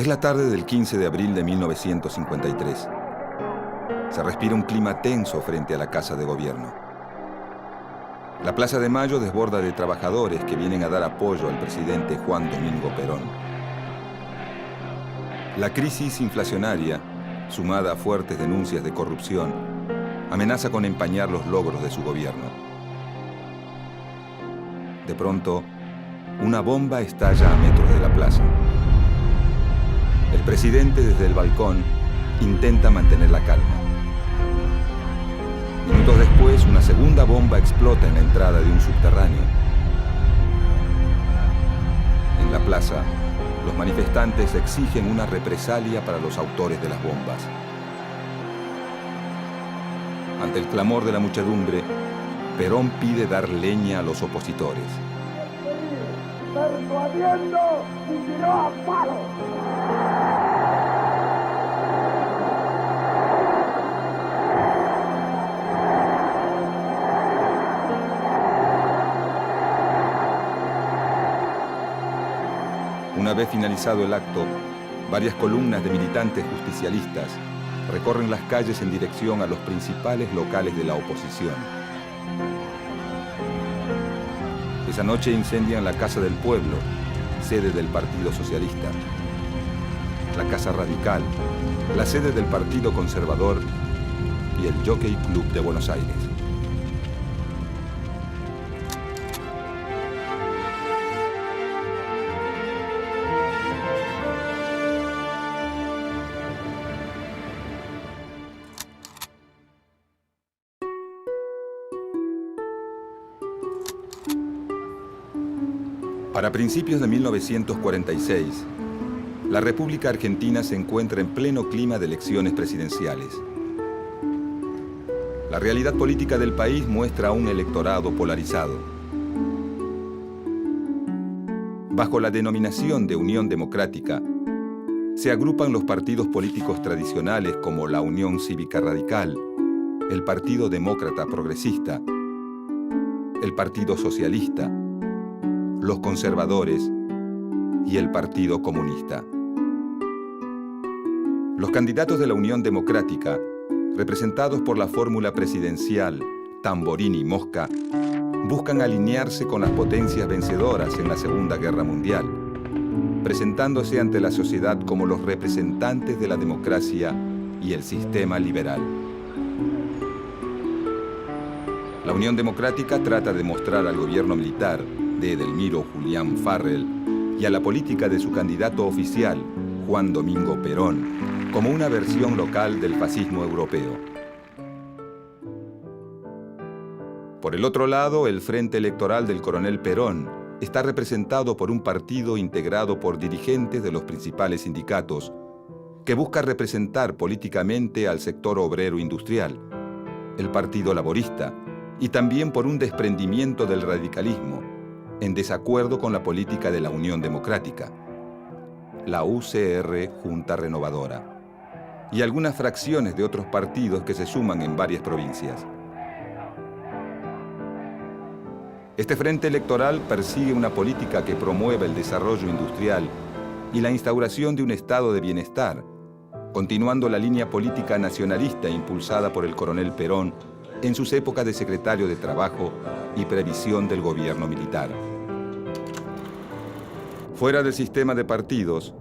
Es la tarde del 15 de abril de 1953. Se respira un clima tenso frente a la Casa de Gobierno. La Plaza de Mayo desborda de trabajadores que vienen a dar apoyo al presidente Juan Domingo Perón. La crisis inflacionaria, sumada a fuertes denuncias de corrupción, amenaza con empañar los logros de su gobierno. De pronto, una bomba estalla a metros de la plaza. El presidente, desde el balcón, intenta mantener la calma. Minutos después, una segunda bomba explota en la entrada de un subterráneo. En la plaza, los manifestantes exigen una represalia para los autores de las bombas. Ante el clamor de la muchedumbre, Perón pide dar leña a los opositores. Persuadiendo y tiró a palo. Una vez finalizado el acto, varias columnas de militantes justicialistas recorren las calles en dirección a los principales locales de la oposición. Esa noche incendian la Casa del Pueblo, sede del Partido Socialista, la Casa Radical, la sede del Partido Conservador y el Jockey Club de Buenos Aires. Para principios de 1946, la República Argentina se encuentra en pleno clima de elecciones presidenciales. La realidad política del país muestra a un electorado polarizado. Bajo la denominación de Unión Democrática, se agrupan los partidos políticos tradicionales como la Unión Cívica Radical, el Partido Demócrata Progresista, el Partido Socialista, los conservadores y el Partido Comunista. Los candidatos de la Unión Democrática, representados por la fórmula presidencial Tamborini-Mosca, buscan alinearse con las potencias vencedoras en la Segunda Guerra Mundial, presentándose ante la sociedad como los representantes de la democracia y el sistema liberal. La Unión Democrática trata de mostrar al gobierno militar de Edelmiro Julián Farrell y a la política de su candidato oficial, Juan Domingo Perón, como una versión local del fascismo europeo. Por el otro lado, el Frente Electoral del Coronel Perón está representado por un partido integrado por dirigentes de los principales sindicatos que busca representar políticamente al sector obrero industrial, el Partido Laborista, y también por un desprendimiento del radicalismo, en desacuerdo con la política de la Unión Democrática, la UCR Junta Renovadora, y algunas fracciones de otros partidos que se suman en varias provincias. Este frente electoral persigue una política que promueva el desarrollo industrial y la instauración de un estado de bienestar, continuando la línea política nacionalista impulsada por el coronel Perón en sus épocas de secretario de Trabajo y Previsión del gobierno militar. Fuera del sistema de partidos,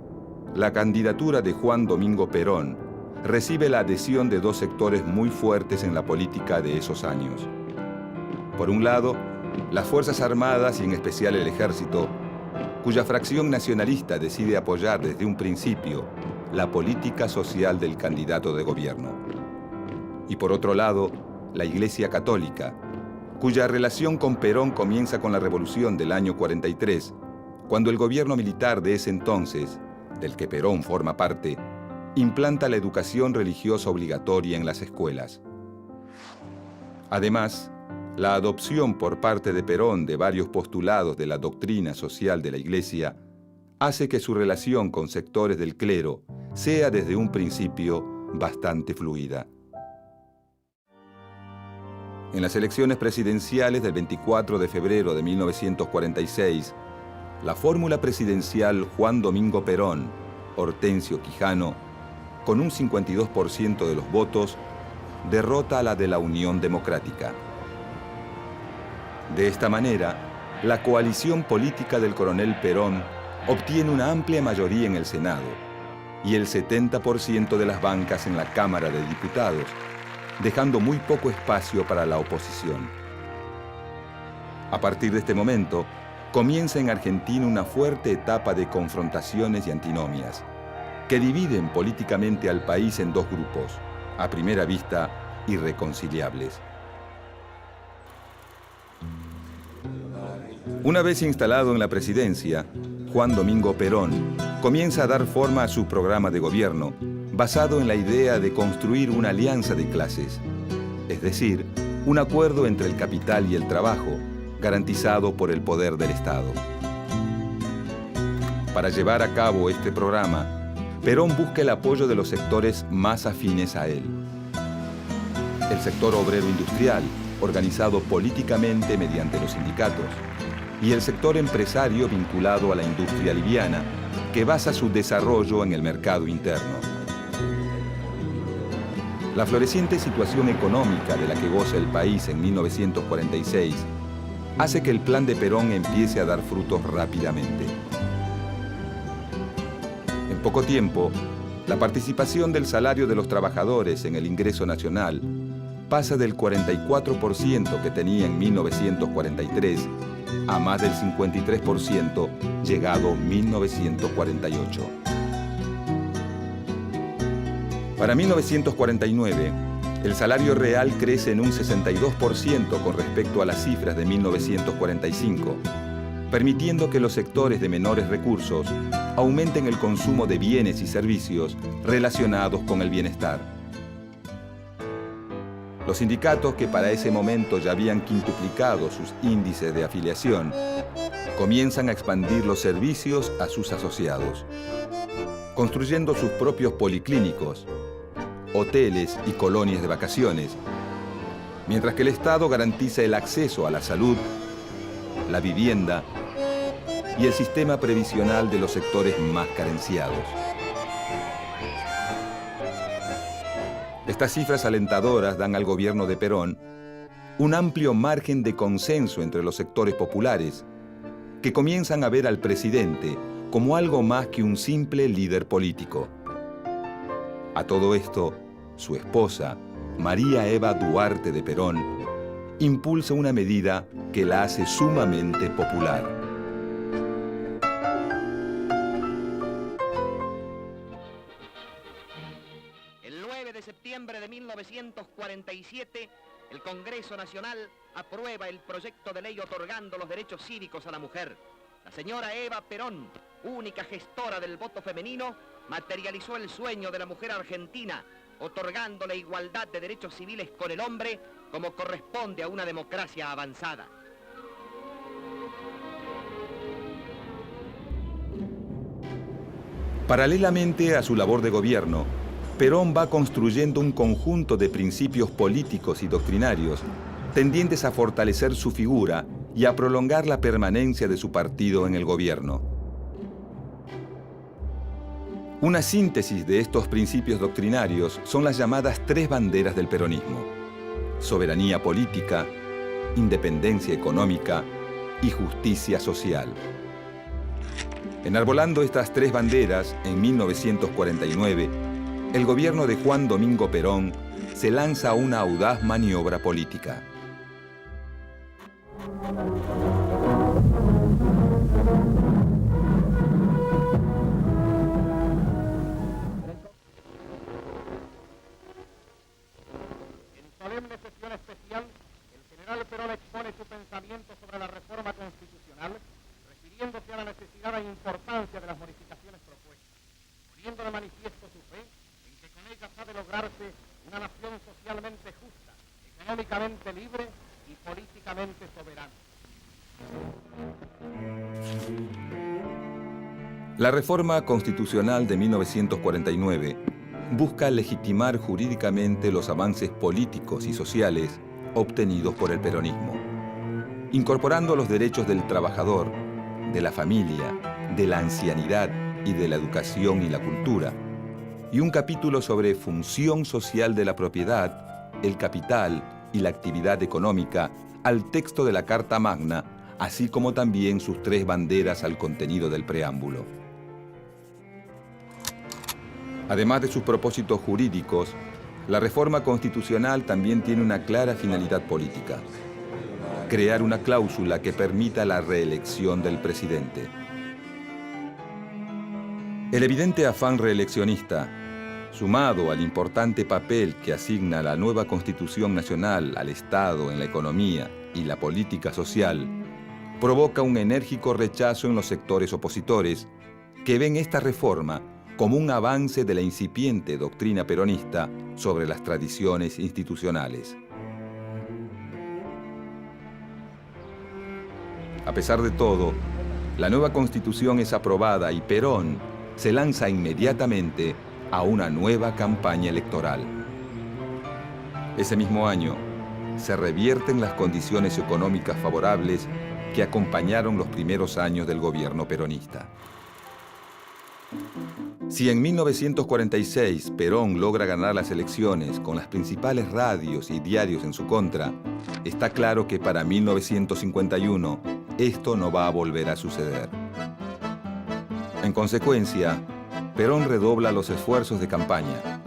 la candidatura de Juan Domingo Perón recibe la adhesión de dos sectores muy fuertes en la política de esos años. Por un lado, las Fuerzas Armadas y en especial el Ejército, cuya fracción nacionalista decide apoyar desde un principio la política social del candidato de gobierno. Y por otro lado, la Iglesia Católica, cuya relación con Perón comienza con la Revolución del año 43, cuando el gobierno militar de ese entonces, del que Perón forma parte, implanta la educación religiosa obligatoria en las escuelas. Además, la adopción por parte de Perón de varios postulados de la doctrina social de la Iglesia hace que su relación con sectores del clero sea desde un principio bastante fluida. En las elecciones presidenciales del 24 de febrero de 1946, la fórmula presidencial Juan Domingo Perón Hortensio Quijano, con un 52% de los votos, derrota a la de la Unión Democrática. De esta manera, la coalición política del coronel Perón obtiene una amplia mayoría en el Senado y el 70% de las bancas en la Cámara de Diputados, dejando muy poco espacio para la oposición. A partir de este momento, comienza en Argentina una fuerte etapa de confrontaciones y antinomias, que dividen políticamente al país en dos grupos, a primera vista irreconciliables. Una vez instalado en la presidencia, Juan Domingo Perón comienza a dar forma a su programa de gobierno, basado en la idea de construir una alianza de clases, es decir, un acuerdo entre el capital y el trabajo, garantizado por el poder del Estado. Para llevar a cabo este programa, Perón busca el apoyo de los sectores más afines a él. El sector obrero industrial, organizado políticamente mediante los sindicatos, y el sector empresario vinculado a la industria liviana, que basa su desarrollo en el mercado interno. La floreciente situación económica de la que goza el país en 1946 hace que el plan de Perón empiece a dar frutos rápidamente. En poco tiempo, la participación del salario de los trabajadores en el ingreso nacional pasa del 44% que tenía en 1943 a más del 53% llegado 1948. Para 1949, el salario real crece en un 62% con respecto a las cifras de 1945, permitiendo que los sectores de menores recursos aumenten el consumo de bienes y servicios relacionados con el bienestar. Los sindicatos, que para ese momento ya habían quintuplicado sus índices de afiliación, comienzan a expandir los servicios a sus asociados, construyendo sus propios policlínicos, hoteles y colonias de vacaciones, mientras que el Estado garantiza el acceso a la salud, la vivienda y el sistema previsional de los sectores más carenciados. Estas cifras alentadoras dan al gobierno de Perón un amplio margen de consenso entre los sectores populares, que comienzan a ver al presidente como algo más que un simple líder político. A todo esto, su esposa, María Eva Duarte de Perón, impulsa una medida que la hace sumamente popular. El 9 de septiembre de 1947, el Congreso Nacional aprueba el proyecto de ley otorgando los derechos cívicos a la mujer. La señora Eva Perón, única gestora del voto femenino, materializó el sueño de la mujer argentina, otorgando la igualdad de derechos civiles con el hombre como corresponde a una democracia avanzada. Paralelamente a su labor de gobierno, Perón va construyendo un conjunto de principios políticos y doctrinarios tendientes a fortalecer su figura y a prolongar la permanencia de su partido en el gobierno. Una síntesis de estos principios doctrinarios son las llamadas tres banderas del peronismo: soberanía política, independencia económica y justicia social. Enarbolando estas tres banderas, en 1949, el gobierno de Juan Domingo Perón se lanza a una audaz maniobra política. En solemne sesión especial, el general Perón expone su pensamiento sobre la reforma constitucional, refiriéndose a la necesidad e importancia de las modificaciones propuestas, poniendo de manifiesto su fe en que con ellas ha de lograrse una nación socialmente justa, económicamente libre y políticamente soberana. La reforma constitucional de 1949 busca legitimar jurídicamente los avances políticos y sociales obtenidos por el peronismo, incorporando los derechos del trabajador, de la familia, de la ancianidad y de la educación y la cultura, y un capítulo sobre función social de la propiedad, el capital y la actividad económica al texto de la Carta Magna, así como también sus 3 banderas al contenido del preámbulo. Además de sus propósitos jurídicos, la reforma constitucional también tiene una clara finalidad política: crear una cláusula que permita la reelección del presidente. El evidente afán reeleccionista, sumado al importante papel que asigna la nueva Constitución Nacional al Estado en la economía y la política social, provoca un enérgico rechazo en los sectores opositores que ven esta reforma como un avance de la incipiente doctrina peronista sobre las tradiciones institucionales. A pesar de todo, la nueva Constitución es aprobada y Perón se lanza inmediatamente a una nueva campaña electoral. Ese mismo año, se revierten las condiciones económicas favorables que acompañaron los primeros años del gobierno peronista. Si en 1946 Perón logra ganar las elecciones con las principales radios y diarios en su contra, está claro que para 1951 esto no va a volver a suceder. En consecuencia, Perón redobla los esfuerzos de campaña,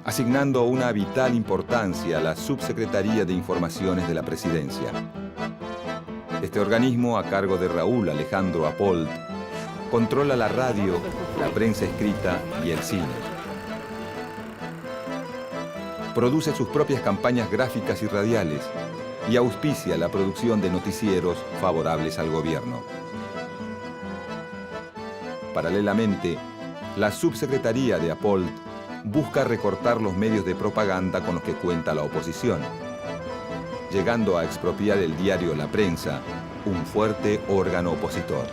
asignando una vital importancia a la Subsecretaría de Informaciones de la Presidencia. Este organismo, a cargo de Raúl Alejandro Apold, controla la radio, la prensa escrita y el cine. Produce sus propias campañas gráficas y radiales y auspicia la producción de noticieros favorables al gobierno. Paralelamente, la Subsecretaría de Apold busca recortar los medios de propaganda con los que cuenta la oposición, llegando a expropiar el diario La Prensa, un fuerte órgano opositor.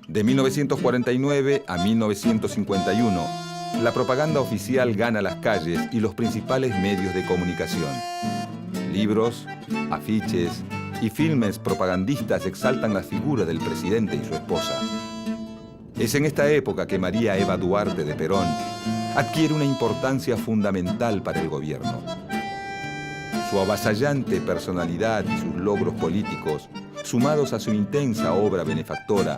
De 1949 a 1951, la propaganda oficial gana las calles y los principales medios de comunicación. Libros, afiches y filmes propagandistas exaltan la figura del presidente y su esposa. Es en esta época que María Eva Duarte de Perón adquiere una importancia fundamental para el gobierno. Su avasallante personalidad y sus logros políticos, sumados a su intensa obra benefactora,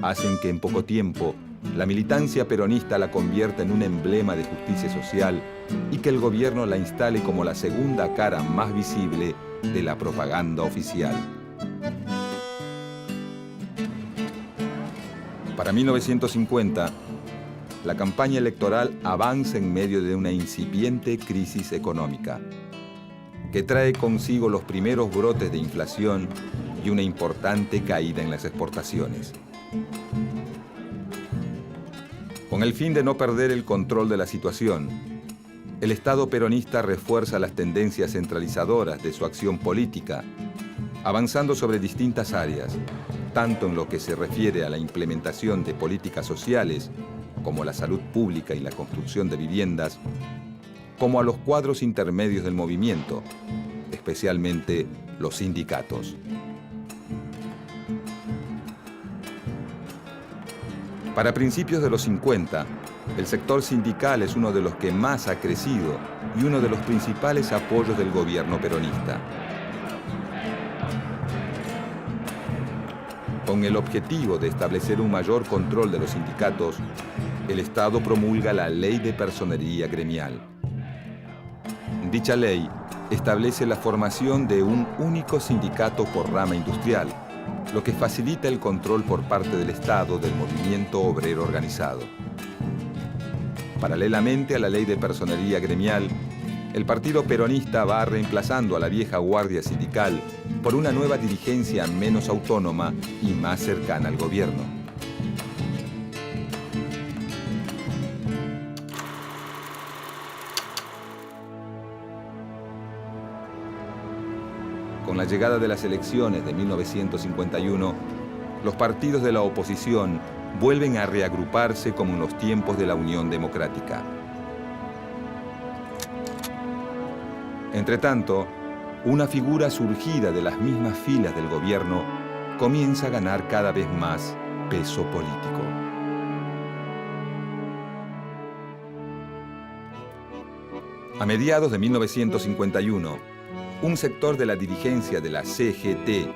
hacen que en poco tiempo la militancia peronista la convierta en un emblema de justicia social y que el gobierno la instale como la segunda cara más visible de la propaganda oficial. Para 1950, la campaña electoral avanza en medio de una incipiente crisis económica, que trae consigo los primeros brotes de inflación y una importante caída en las exportaciones. Con el fin de no perder el control de la situación, el Estado peronista refuerza las tendencias centralizadoras de su acción política, avanzando sobre distintas áreas, tanto en lo que se refiere a la implementación de políticas sociales, como la salud pública y la construcción de viviendas, como a los cuadros intermedios del movimiento, especialmente los sindicatos. Para principios de los 50, el sector sindical es uno de los que más ha crecido y uno de los principales apoyos del gobierno peronista. Con el objetivo de establecer un mayor control de los sindicatos, el Estado promulga la Ley de Personería Gremial. Dicha ley establece la formación de un único sindicato por rama industrial, lo que facilita el control por parte del Estado del movimiento obrero organizado. Paralelamente a la Ley de Personería Gremial, el Partido Peronista va reemplazando a la vieja guardia sindical por una nueva dirigencia menos autónoma y más cercana al gobierno. Con la llegada de las elecciones de 1951, los partidos de la oposición vuelven a reagruparse como en los tiempos de la Unión Democrática. Entretanto, una figura surgida de las mismas filas del gobierno comienza a ganar cada vez más peso político. A mediados de 1951, un sector de la dirigencia de la CGT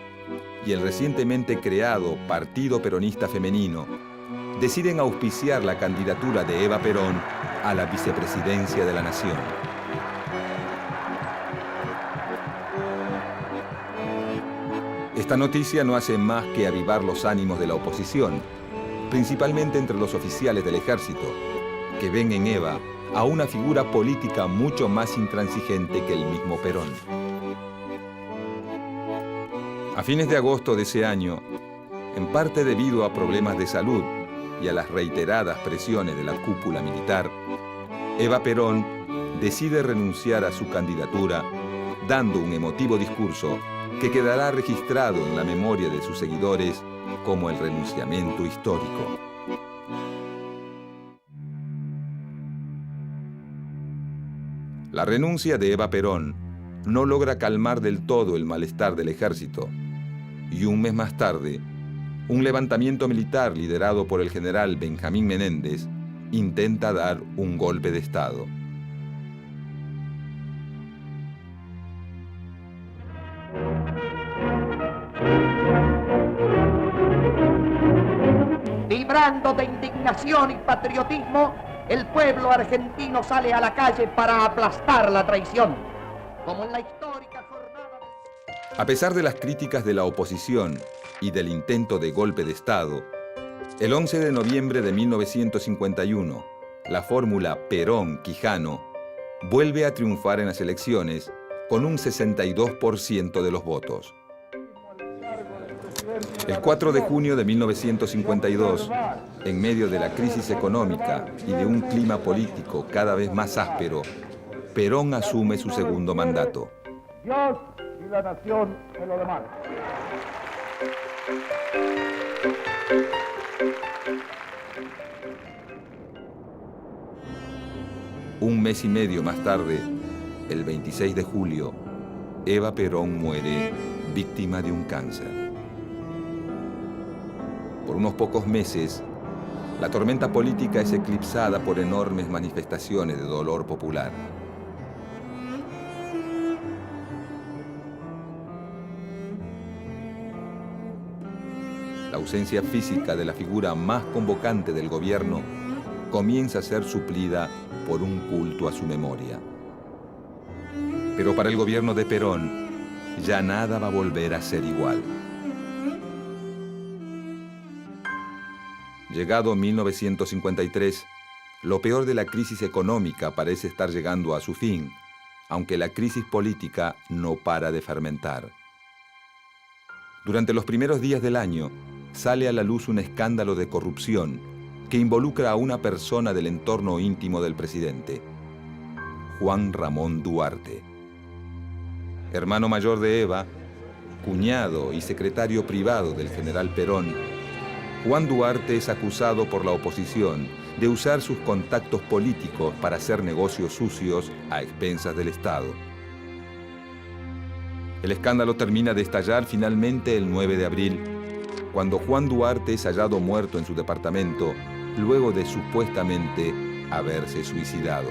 y el recientemente creado Partido Peronista Femenino deciden auspiciar la candidatura de Eva Perón a la vicepresidencia de la Nación. Esta noticia no hace más que avivar los ánimos de la oposición, principalmente entre los oficiales del ejército, que ven en Eva a una figura política mucho más intransigente que el mismo Perón. A fines de agosto de ese año, en parte debido a problemas de salud y a las reiteradas presiones de la cúpula militar, Eva Perón decide renunciar a su candidatura, dando un emotivo discurso que quedará registrado en la memoria de sus seguidores como el renunciamiento histórico. La renuncia de Eva Perón no logra calmar del todo el malestar del ejército, y un mes más tarde, un levantamiento militar liderado por el general Benjamín Menéndez intenta dar un golpe de Estado. Vibrando de indignación y patriotismo, el pueblo argentino sale a la calle para aplastar la traición, como en la histórica jornada A pesar de las críticas de la oposición y del intento de golpe de Estado, el 11 de noviembre de 1951, la fórmula Perón-Quijano vuelve a triunfar en las elecciones con un 62% de los votos. El 4 de junio de 1952, en medio de la crisis económica y de un clima político cada vez más áspero, Perón asume su segundo mandato. Dios y la nación se lo demandan. Un mes y medio más tarde, el 26 de julio, Eva Perón muere víctima de un cáncer. Por unos pocos meses, la tormenta política es eclipsada por enormes manifestaciones de dolor popular. La ausencia física de la figura más convocante del gobierno comienza a ser suplida por un culto a su memoria. Pero para el gobierno de Perón, ya nada va a volver a ser igual. Llegado 1953, lo peor de la crisis económica parece estar llegando a su fin, aunque la crisis política no para de fermentar. Durante los primeros días del año, sale a la luz un escándalo de corrupción que involucra a una persona del entorno íntimo del presidente, Juan Ramón Duarte. Hermano mayor de Eva, cuñado y secretario privado del general Perón, Juan Duarte es acusado por la oposición de usar sus contactos políticos para hacer negocios sucios a expensas del Estado. El escándalo termina de estallar finalmente el 9 de abril, cuando Juan Duarte es hallado muerto en su departamento luego de supuestamente haberse suicidado.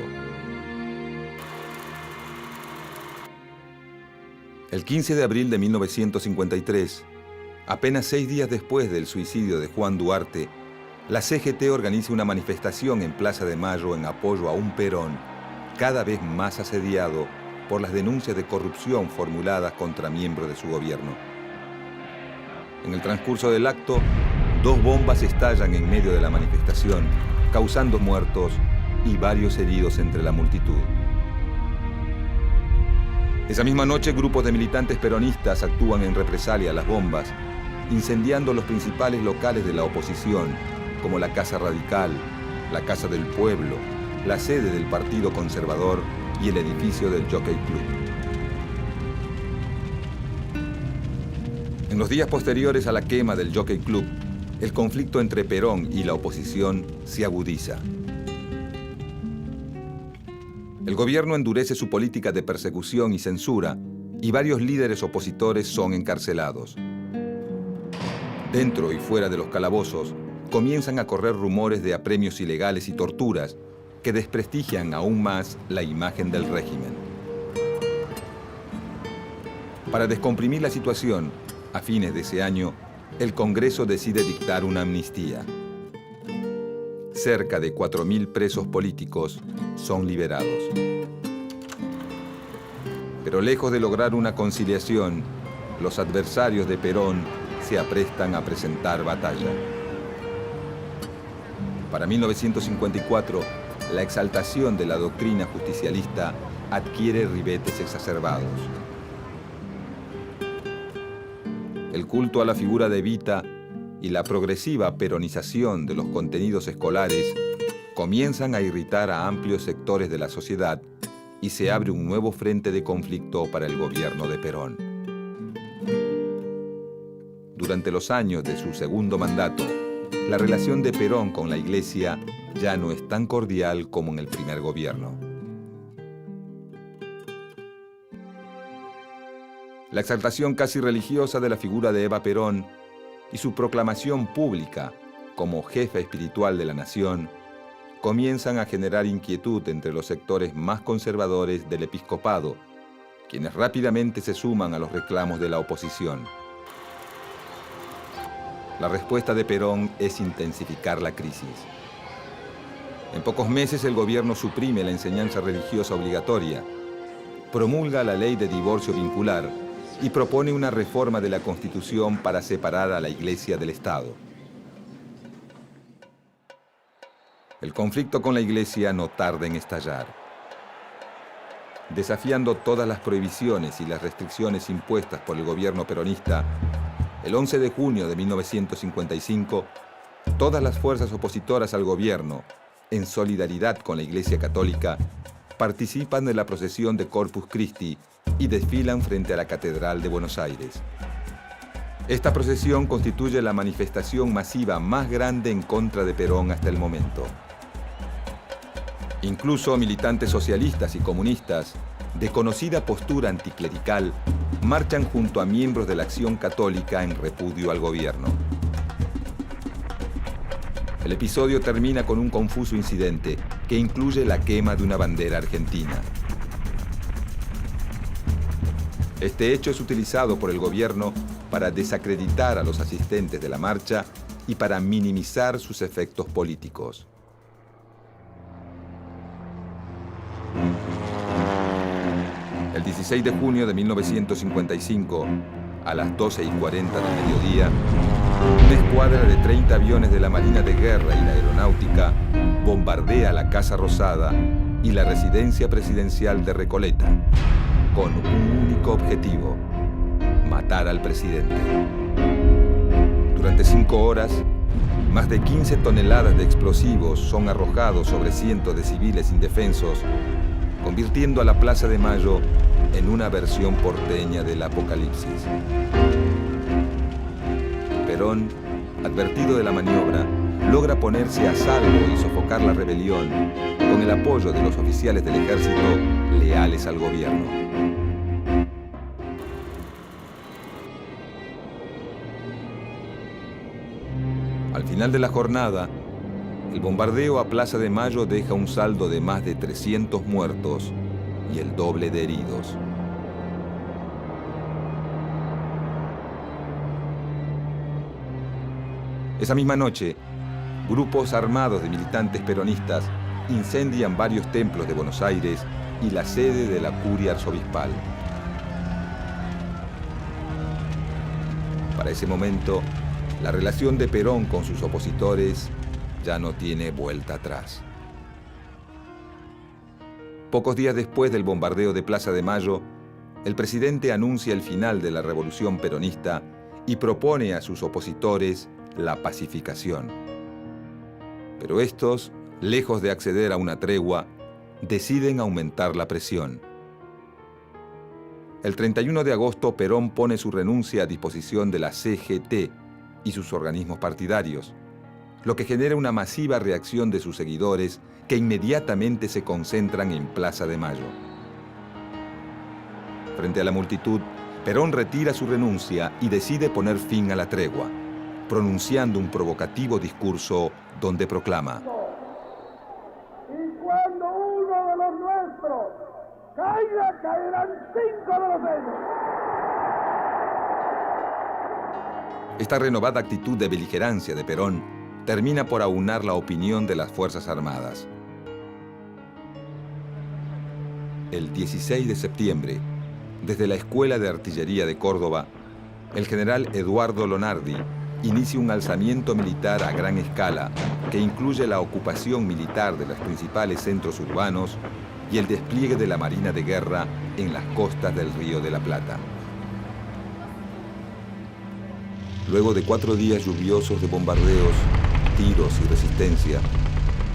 El 15 de abril de 1953, apenas 6 días después del suicidio de Juan Duarte, la CGT organiza una manifestación en Plaza de Mayo en apoyo a un Perón cada vez más asediado por las denuncias de corrupción formuladas contra miembros de su gobierno. En el transcurso del acto, 2 bombas estallan en medio de la manifestación, causando muertos y varios heridos entre la multitud. Esa misma noche, grupos de militantes peronistas actúan en represalia a las bombas, incendiando los principales locales de la oposición, como la Casa Radical, la Casa del Pueblo, la sede del Partido Conservador y el edificio del Jockey Club. En los días posteriores a la quema del Jockey Club, el conflicto entre Perón y la oposición se agudiza. El gobierno endurece su política de persecución y censura y varios líderes opositores son encarcelados. Dentro y fuera de los calabozos, comienzan a correr rumores de apremios ilegales y torturas que desprestigian aún más la imagen del régimen. Para descomprimir la situación, a fines de ese año, el Congreso decide dictar una amnistía. Cerca de 4.000 presos políticos son liberados. Pero lejos de lograr una conciliación, los adversarios de Perón se aprestan a presentar batalla. Para 1954, la exaltación de la doctrina justicialista adquiere ribetes exacerbados. El culto a la figura de Evita y la progresiva peronización de los contenidos escolares comienzan a irritar a amplios sectores de la sociedad y se abre un nuevo frente de conflicto para el gobierno de Perón. Durante los años de su segundo mandato, la relación de Perón con la Iglesia ya no es tan cordial como en el primer gobierno. La exaltación casi religiosa de la figura de Eva Perón y su proclamación pública como jefa espiritual de la nación comienzan a generar inquietud entre los sectores más conservadores del episcopado, quienes rápidamente se suman a los reclamos de la oposición. La respuesta de Perón es intensificar la crisis. En pocos meses el gobierno suprime la enseñanza religiosa obligatoria, promulga la ley de divorcio vincular y propone una reforma de la Constitución para separar a la Iglesia del Estado. El conflicto con la Iglesia no tarda en estallar. Desafiando todas las prohibiciones y las restricciones impuestas por el gobierno peronista, el 11 de junio de 1955, todas las fuerzas opositoras al gobierno, en solidaridad con la Iglesia Católica, participan de la procesión de Corpus Christi y desfilan frente a la Catedral de Buenos Aires. Esta procesión constituye la manifestación masiva más grande en contra de Perón hasta el momento. Incluso militantes socialistas y comunistas, de conocida postura anticlerical, marchan junto a miembros de la Acción Católica en repudio al gobierno. El episodio termina con un confuso incidente que incluye la quema de una bandera argentina. Este hecho es utilizado por el gobierno para desacreditar a los asistentes de la marcha y para minimizar sus efectos políticos. El 16 de junio de 1955, a las 12:40 del mediodía, una escuadra de 30 aviones de la Marina de Guerra y la Aeronáutica bombardea la Casa Rosada y la residencia presidencial de Recoleta, con un único objetivo: matar al presidente. Durante 5 horas, más de 15 toneladas de explosivos son arrojados sobre cientos de civiles indefensos, convirtiendo a la Plaza de Mayo en una versión porteña del apocalipsis. Perón, advertido de la maniobra, logra ponerse a salvo y sofocar la rebelión con el apoyo de los oficiales del ejército leales al gobierno. Al final de la jornada, el bombardeo a Plaza de Mayo deja un saldo de más de 300 muertos y el doble de heridos. Esa misma noche, grupos armados de militantes peronistas incendian varios templos de Buenos Aires y la sede de la curia arzobispal. Para ese momento, la relación de Perón con sus opositores ya no tiene vuelta atrás. Pocos días después del bombardeo de Plaza de Mayo, el presidente anuncia el final de la revolución peronista y propone a sus opositores la pacificación. Pero estos, lejos de acceder a una tregua, deciden aumentar la presión. El 31 de agosto, Perón pone su renuncia a disposición de la CGT y sus organismos partidarios, lo que genera una masiva reacción de sus seguidores que inmediatamente se concentran en Plaza de Mayo. Frente a la multitud, Perón retira su renuncia y decide poner fin a la tregua, pronunciando un provocativo discurso donde proclama: Y cuando uno de los nuestros caiga, caerán 5 de los ellos. Esta renovada actitud de beligerancia de Perón termina por aunar la opinión de las Fuerzas Armadas. El 16 de septiembre, desde la Escuela de Artillería de Córdoba, el general Eduardo Lonardi inicia un alzamiento militar a gran escala que incluye la ocupación militar de los principales centros urbanos y el despliegue de la Marina de Guerra en las costas del Río de la Plata. Luego de 4 días lluviosos de bombardeos, tiros y resistencia,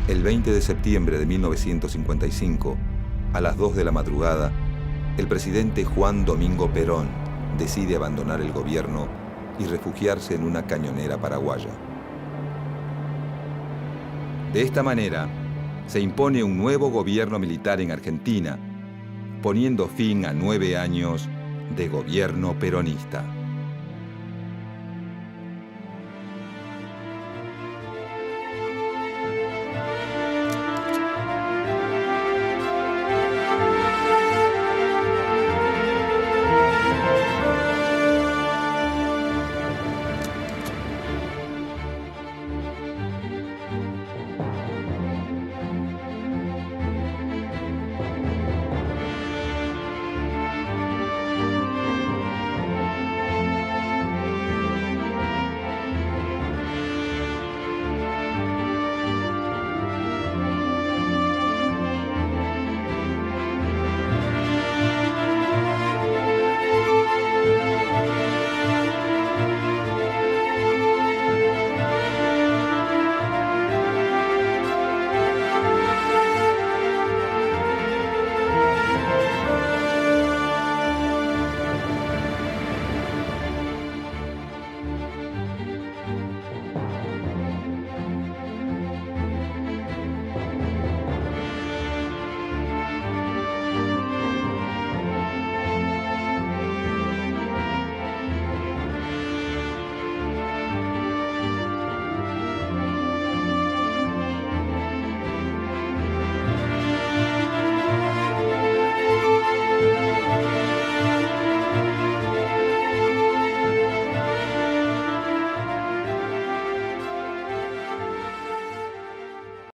el 20 de septiembre de 1955, a las 2 de la madrugada, el presidente Juan Domingo Perón decide abandonar el gobierno y refugiarse en una cañonera paraguaya. De esta manera, se impone un nuevo gobierno militar en Argentina, poniendo fin a 9 años de gobierno peronista.